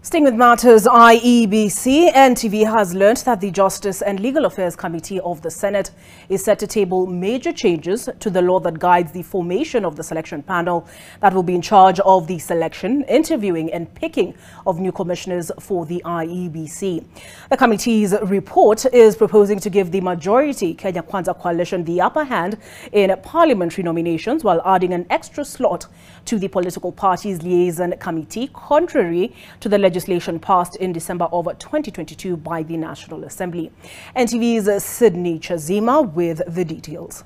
Staying with matters, IEBC, NTV has learnt that the Justice and Legal Affairs Committee of the Senate is set to table major changes to the law that guides the formation of the selection panel that will be in charge of the selection, interviewing and picking of new commissioners for the IEBC. The committee's report is proposing to give the majority Kenya Kwanza coalition the upper hand in parliamentary nominations while adding an extra slot to the political parties liaison committee, contrary to the legislation passed in December of 2022 by the National Assembly. NTV's Sydney Chazima with the details.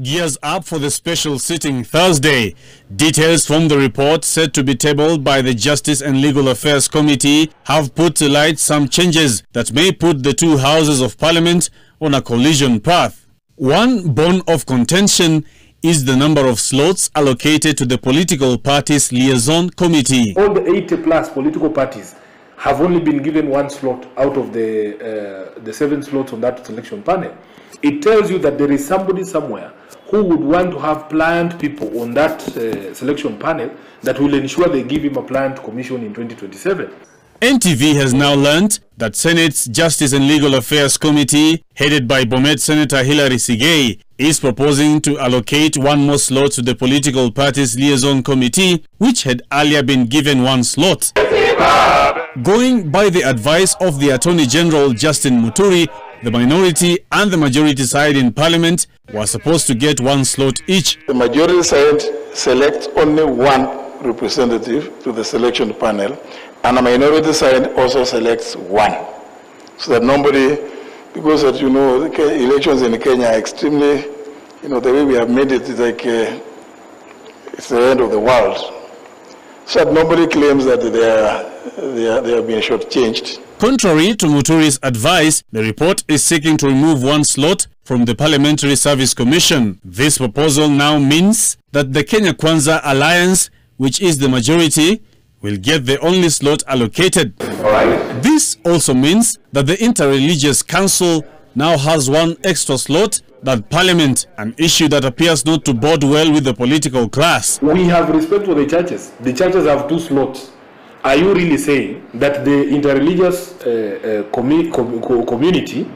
Gears up for the special sitting Thursday. Details from the report set to be tabled by the Justice and Legal Affairs Committee have put to light some changes that may put the two houses of parliament on a collision path. One bone of contention is the number of slots allocated to the political parties liaison committee. All the 80 plus political parties have only been given one slot out of the 7 slots on that selection panel. It tells you that there is somebody somewhere who would want to have pliant people on that selection panel that will ensure they give him a pliant commission in 2027. NTV has now learnt that Senate's Justice and Legal Affairs Committee, headed by Bomet Senator Hilary Sigei, is proposing to allocate one more slot to the political parties liaison committee, which had earlier been given one slot. Going by the advice of the Attorney General Justin Muturi, the minority and the majority side in Parliament were supposed to get one slot each. The majority side selects only one representative to the selection panel, and the minority side also selects one. So that nobody, because as you know, the elections in Kenya are extremely, the way we have made it is like it's the end of the world. So that nobody claims that they are being shortchanged. Contrary to Muturi's advice, the report is seeking to remove one slot from the Parliamentary Service Commission. This proposal now means that the Kenya Kwanza Alliance, which is the majority, will get the only slot allocated. This also means that the Interreligious Council now has one extra slot than Parliament, an issue that appears not to bode well with the political class. We have respect for the churches. The churches have 2 slots. Are you really saying that the interreligious community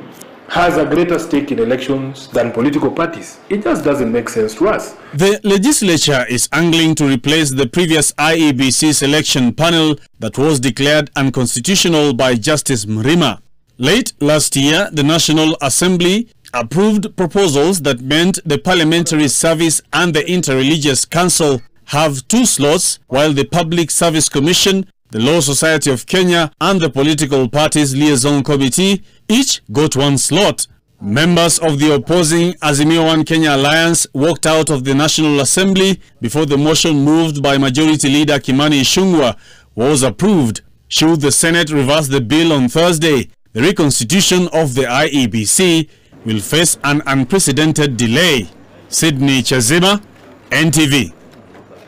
has a greater stake in elections than political parties? It just doesn't make sense to us. The legislature is angling to replace the previous IEBC selection panel that was declared unconstitutional by Justice Mrima. Late last year, the National Assembly approved proposals that meant the Parliamentary Service and the Interreligious Council have 2 slots, while the Public Service Commission, the Law Society of Kenya and the Political Parties Liaison Committee each got 1 slot. Members of the opposing Azimio One Kenya Alliance walked out of the National Assembly before the motion moved by Majority Leader Kimani Ichung'wah was approved. Should the Senate reverse the bill on Thursday, the reconstitution of the IEBC will face an unprecedented delay. Sydney Chazima, NTV.